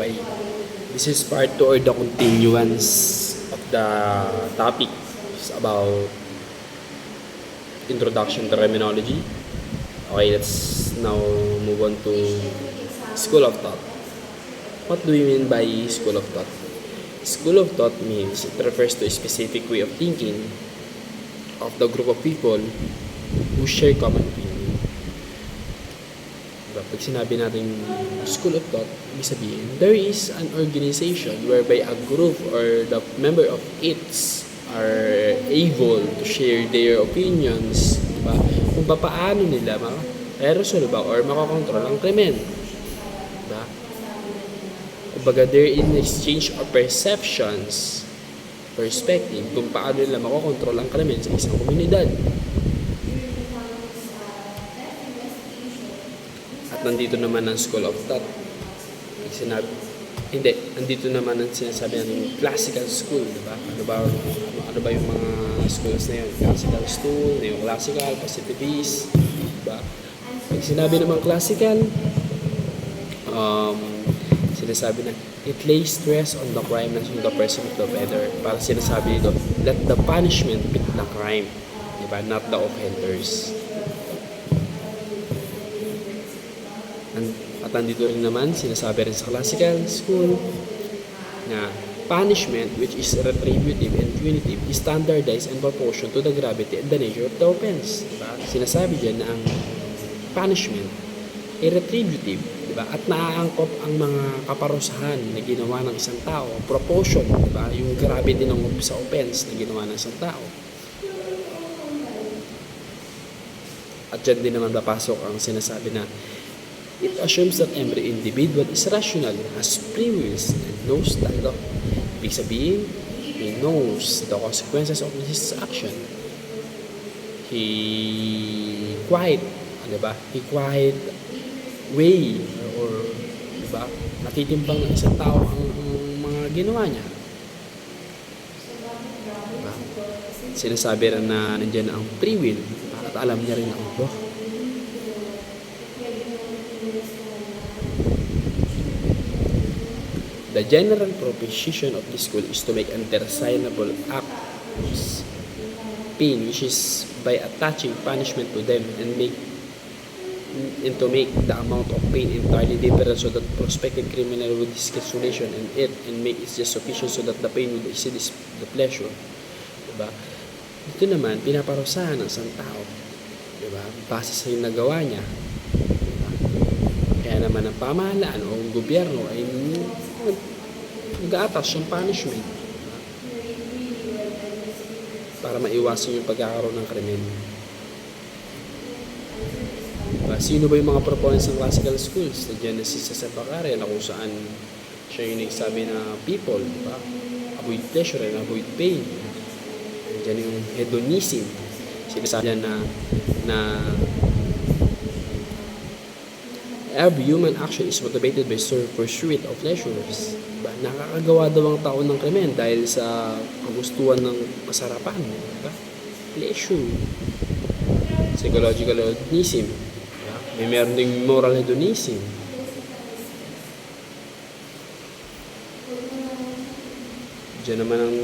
Okay. This is part 2 or the continuance of the topic. It's about introduction to terminology. Okay, let's now move on to school of thought. What do we mean by school of thought? School of thought means it refers to a specific way of thinking of the group of people who share common opinion. Diba? Pag sinabi natin school of thought, ibig sabihin, there is an organization whereby a group or the member of it are able to share their opinions, diba? Kung paano nila ma-resolve or makakontrol ang krimen. Diba? Kumbaga, there is an exchange of perceptions, perspective, kung paano nila makakontrol ang krimen sa isang komunidad. At nandito naman ang school of thought. Nandito naman ang sinasabi ng classical school, diba? Ano ba yung mga schools na yun? Classical school, neoclassical, positivist, diba? Pag sinabi naman classical, sinasabi na it lays stress on the crime and on the person of the offender. Para sinasabi dito, let the punishment fit the crime, diba? Not the offenders. At nandito rin naman, sinasabi rin sa classical school na punishment which is retributive and punitive is standardized in proportion to the gravity and the nature of the offense. Diba? Sinasabi dyan na ang punishment ay retributive, diba? At naaangkop ang mga kaparusahan na ginawa ng isang tao, proportion, diba? Yung gravity ng sa offense na ginawa ng isang tao. At dyan din naman papasok ang sinasabi na it assumes that every individual is rational, has free wills, and knows the law. Ibig sabihin, he knows the consequences of his action. He quiet way or diba, natitimbang ng isang tao ang mga ginawa niya. Diba? Sinasabi rin na nandiyan ang free will at alam niya rin ang law. The general proposition of this school is to make undesirable acts pain, which is by attaching punishment to them and to make the amount of pain entirely different so that prospective criminal would disconsolation and make it just sufficient so that the pain would exceed the pleasure. Diba? Dito naman, pinaparusahan ng isang tao. Diba? Base sa yung nagawa niya. Diba? Kaya naman ang pamahalaan o ang gobyerno ay nag-aatas yung punishment para maiwasan yung pagkakaroon ng krimen. Diba? Sino ba yung mga proponents ng classical schools? Nandiyan na si Cesar Beccaria na kung saan siya yung nagsabi na people, diba? Avoid pleasure and avoid pain. Nandiyan yung hedonism. Sinasabi na every human action is motivated by pursuit of pleasures. Diba? Nakakagawa daw ang tao ng krimen dahil sa kagustuhan ng kasarapan. Diba? Pleasure. Psychological hedonism. Diba? May meron ding moral hedonism. Diyan naman ang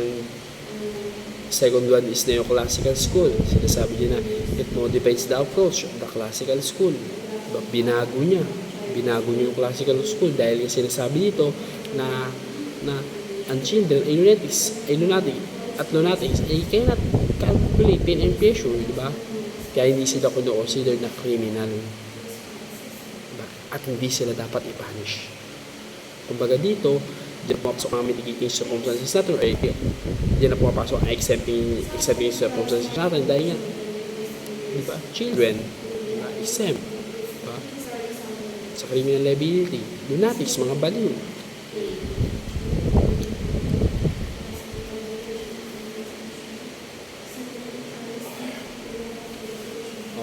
second one is neoclassical school. Sinasabi niya na it modifies the approach of the classical school. Binago niya yung classical school dahil yung sinasabi dito na ang children ay lunatics ay cannot calculate pain and pleasure, diba? Kaya hindi sila consider na criminal, diba? At hindi sila dapat i-punish. Kumbaga dito, diyan pumapasok ang mitigating circumstances natin or diyan na pumapasok ang exempting circumstances natin dahil nga, diba? Children exempt sa criminal liability, lunatics, mga baliw.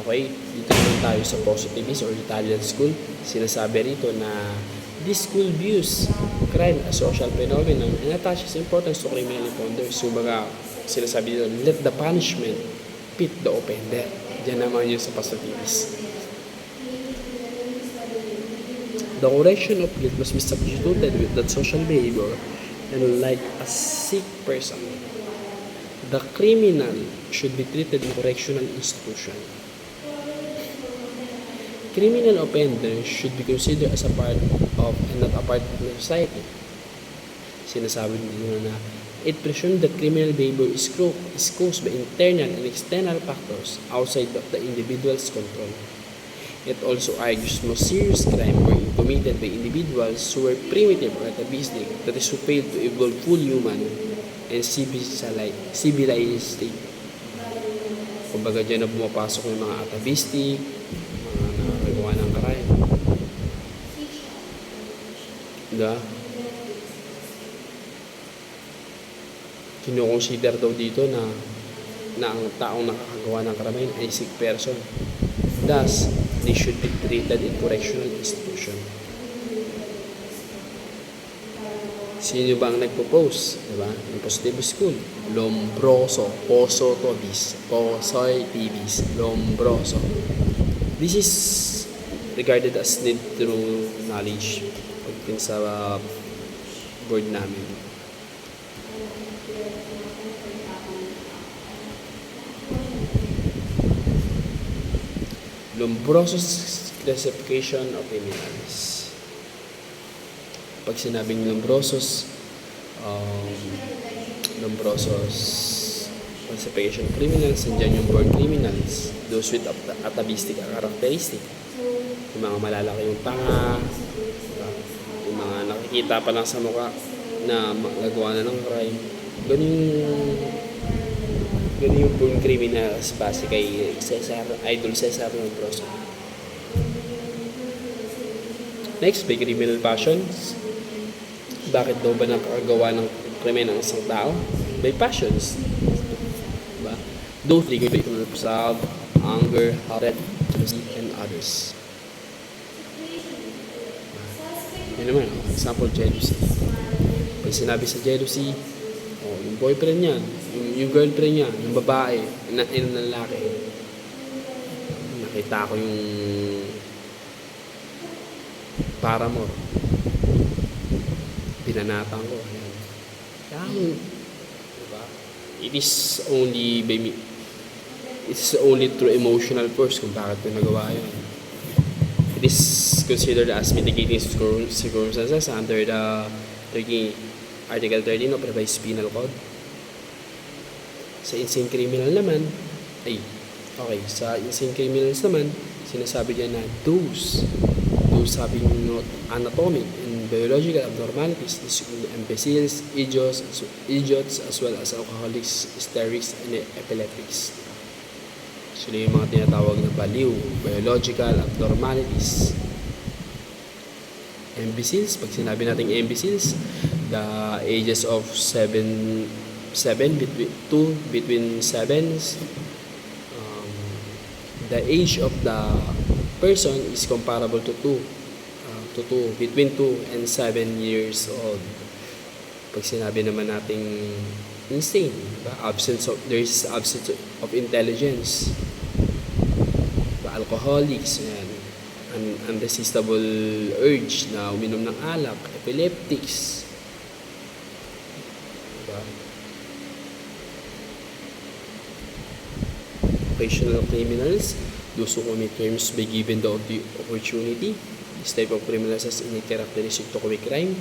Okay, dito naman tayo sa positivist or Italian school. Sinasabi rito na this school views crime as social phenomenon and attaches importance to criminal offenders. So baga, sinasabi dito, let the punishment fit the offender. Diyan naman yun sa positivist. The correction of guilt must be substituted with that social behavior, and like a sick person, the criminal should be treated in correctional institution. Criminal offenders should be considered as a part of and not a part of the society. Sinasabi nila na it presumes that criminal behavior is caused by internal and external factors outside of the individual's control. It also argues most serious crime were committed by individuals who were primitive or atavistic, that is, who failed to evolve full human and civilized state. Kumbaga dyan na bumapasok yung mga atavistic, mga nakagawa ng crime. Diba? Kino-consider daw dito na ang taong nakakagawa ng krimen ay sick person. Thus, they should be treated in correctional institution. Sino ba ang nagpo-post? Diba? Ng Positive School. Lombroso. Poso Tobis. Posoy TVs. Lombroso. This is regarded as need through knowledge pagdating sa board namin. Lombroso's classification of criminals. Pag sinabing Lombroso's classification of criminals, nandiyan yung born criminals, those with atavistic characteristic, yung mga malalaki yung tanga, yung mga nakikita pa lang sa mukha na nagawa na ng crime. Ganun yung born criminals base kay Idol Cesar Lombroso. Next, by criminal passions. Bakit daw ba nakagawa ng krimen ng isang tao? By passions. Diba? Those triggered by self, anger, hatred, jealousy, and others. Yun naman, example, jealousy. Pag sinabi sa jealousy, yung boyfriend niya, yung girlfriend niya, yung babae, yung lalaki. Nakita ko yung paramor. Binanatan ko. Ayan. Diba? It is only through emotional force kung bakit ko nagawa yun. It is considered as mitigating circumstances under the Article 13 of Revised Penal Code. Sa insane criminal naman, sa insane criminals naman, sinasabi niya na those having anatomic and biological abnormalities, imbeciles, idiots, as well as alcoholics, hysterics, and epileptics. So, yung mga tinatawag na baliw, biological abnormalities. Imbeciles, pag sinabi natin imbeciles, the ages of between 7, the age of the person is comparable to between 2 and 7 years old. Pag sinabi naman nating insane, diba? There is absence of intelligence. Diba? Alcoholics, an unresistible urge na uminom ng alak, epileptics. Diba? Occasional criminals, those who commit crimes by given the opportunity. This type of criminals has innate characteristic to commit crime.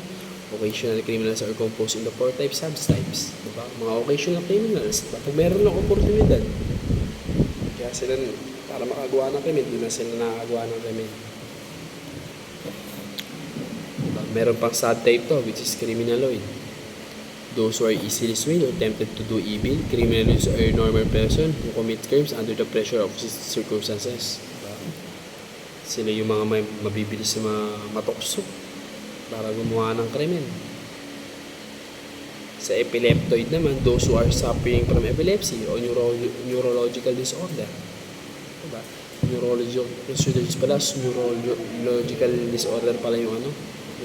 Occasional criminals are composed in the 4 types, subtypes. Diba? Mga occasional criminals, pag meron ng oportunidad, kaya sila, para makagawa ng krimen, di na sila nakagawa ng krimen. Diba? Meron pang subtype to, which is criminaloid. Those who are easily swayed or tempted to do evil. Criminals are a normal person who commit crimes under the pressure of circumstances. Diba? Sila yung mga mabibilis na matokso para gumawa ng krimen. Sa epileptoid naman, those who are suffering from epilepsy or neurological disorder. Diba? Neurological disorder pala yung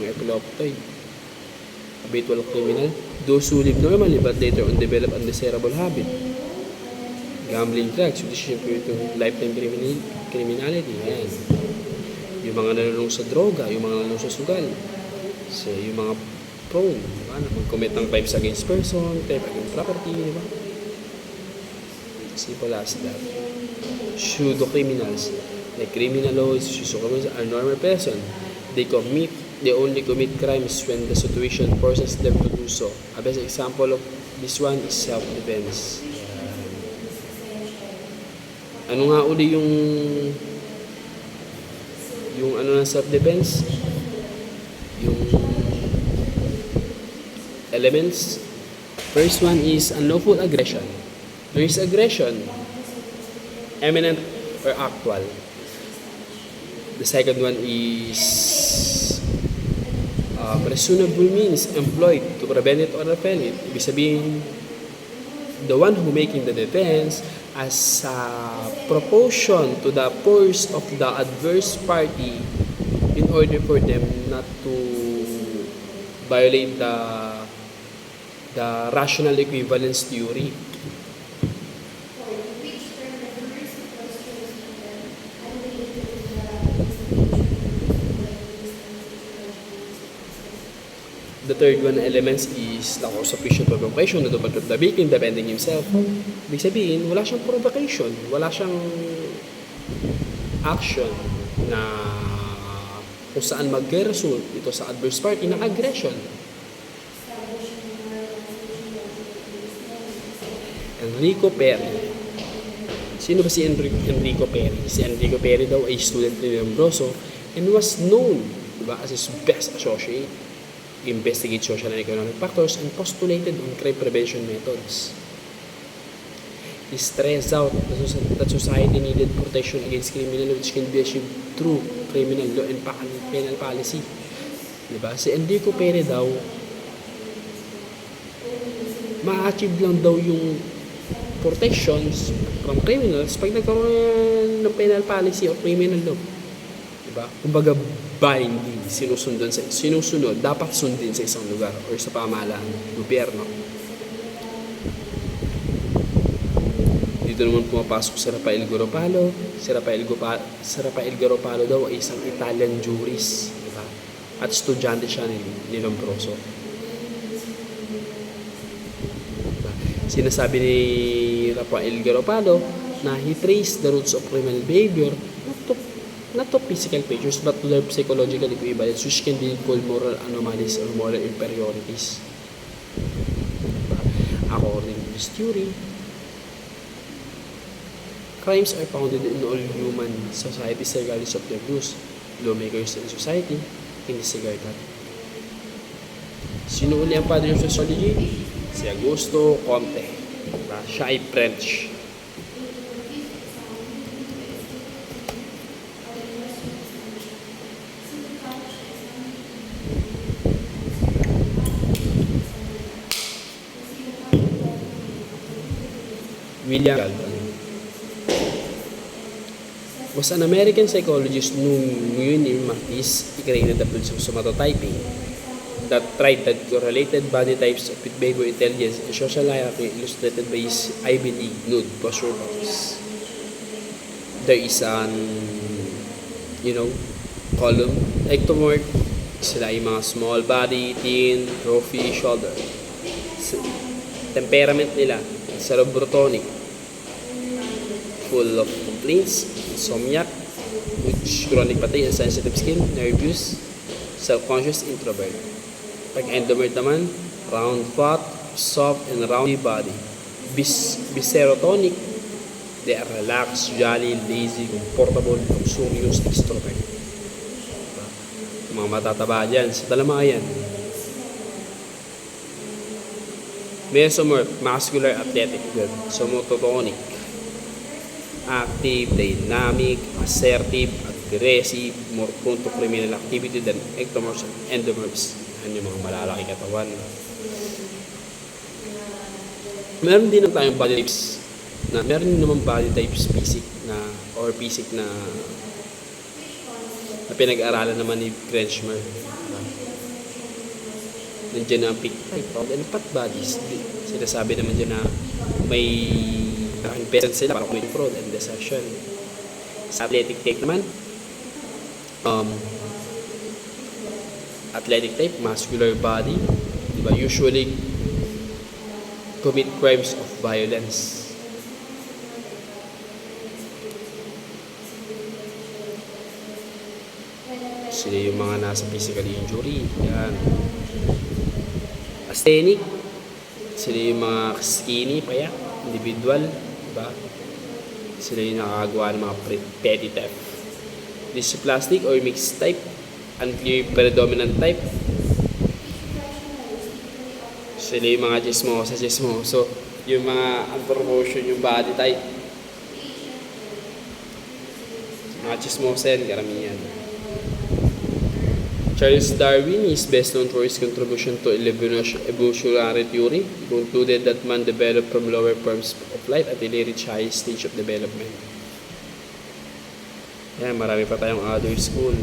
epileptoid. Habitual criminal, those who live normally but later on develop undesirable habit. Gambling, drugs, which is lifetime criminality. Ayan. yung mga nalulung sa droga, yung mga nalulung sa sugal, so, yung mga prone, diba, na mag-commit ng crimes against person, theft against property, diba? Simple as that. Pseudo-criminals, like criminaloids, pseudo-criminals are normal person. They only commit crimes when the situation forces them to do so. A best example of this one is self-defense. Ano nga uli yung ano ng self-defense? Yung elements. First one is unlawful aggression. There is aggression, imminent or actual. The second one is reasonable means employed to prevent it or repel it. Ibig sabihin, the one who making the defense as a proportion to the force of the adverse party in order for them not to violate the rational equivalence theory. The third one elements is lack of sufficient provocation na the victim defending himself. Ibig sabihin, wala siyang provocation, wala siyang action na kung saan mag-result ito sa adverse party ng aggression. Enrico Perry. Sino ba si Enrico Perry? Si Enrico Perry daw ay student ni Lombroso and was known, diba, as his best associate. Investigate social and economic factors and postulated on crime prevention methods. He stressed out that society needed protection against criminal which can be achieved through criminal law and penal policy. Diba? Si Enrico Perez daw, ma-achieve lang daw yung protections from criminals pag nagkaroon ng penal policy or criminal law. Diba? Kumbaga, binding, sinusunod, dapat sundin sa isang lugar o sa pamahalaan, gobyerno. Dito naman pumapasok si Rafael Garopalo. Si Rafael Garopalo daw ay isang Italian jurist, diba? At estudyante siya ni Lombroso. Diba? Sinasabi ni Rafael Garopalo na he traced the roots of criminal behavior not to physical features but to their psychological equivalence which can be called moral anomalies or moral inferiorities. According to this theory, crimes are founded in all human societies regardless of their views. Lawmakers in society can disregard that. Sino uli ang father of sociology? Si Auguste Comte. Siya ay French. William Galton was an American psychologist known Matisse. He created the field of somatotyping that tried to correlated body types with behavior intelligence and social hierarchy illustrated by his Ivy League nude posture photos. There is an column ectomorph. Sila ay mga small body, thin, trophy, shoulder. Temperament nila cerebrotonic, full of complaints, insomniac, which chronic fatigue and sensitive skin, nervous, self-conscious, introvert. Pag endomorph naman, round fat, soft and roundy body. Biserotonic, they are relaxed, jolly, lazy, comfortable, luxurious, extrovert. Mga matataba dyan, sa talamayan. Mesomorph, muscular, athletic, good. Somatotypic, active, dynamic, assertive, aggressive, more prone to criminal activity than ectomorphs and endomorphs. Yan yung mga malalaki katawan. Meron din tayong body types meron naman body types basic na pinag-aralan naman ni Kretschmer. Nandiyan na ang peak type and fat bodies. Sinasabi naman dyan na may investment sila para kumit fraud and deception. Sa athletic type naman, athletic type, muscular body, diba, usually commit crimes of violence. Sila yung mga nasa physical injury, yan. Asthenic, sila yung mga skinny, paya, individual, diba? Sila yung nakakagawa ng mga petty theft. Dysplastic or mixed type, unclear predominant type, sila yung mga chismoso, yung mga unproportion yung body type. Mga chismosa yan, karamihan. Charles Darwin is best known for his contribution to evolutionary theory. He concluded that man developed from lower forms of life at a reach highest stage of development. Yan, marami pa tayong other school.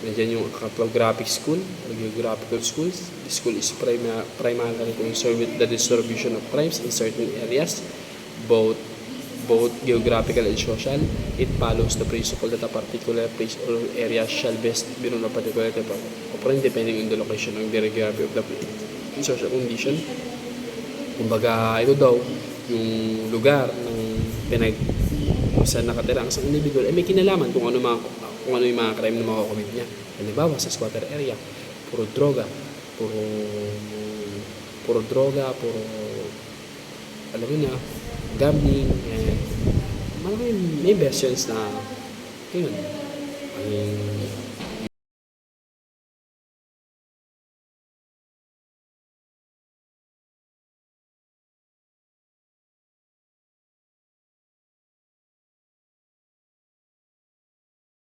Nandiyan yung cartographic school, geographical schools. The school is primarily concerned with the distribution of crimes in certain areas, both geographical and social. It follows the principle that a particular place or area shall best be known a particular type of crime depending on the location and the geography of the place and social condition. Kumbaga, ito daw, yung lugar ng saan nakatira ang isang individual, may kinalaman kung ano yung mga crime na makakomit niya. Halimbawa, sa squatter area, puro droga, alam mo na, gambling, and may versions na, yun,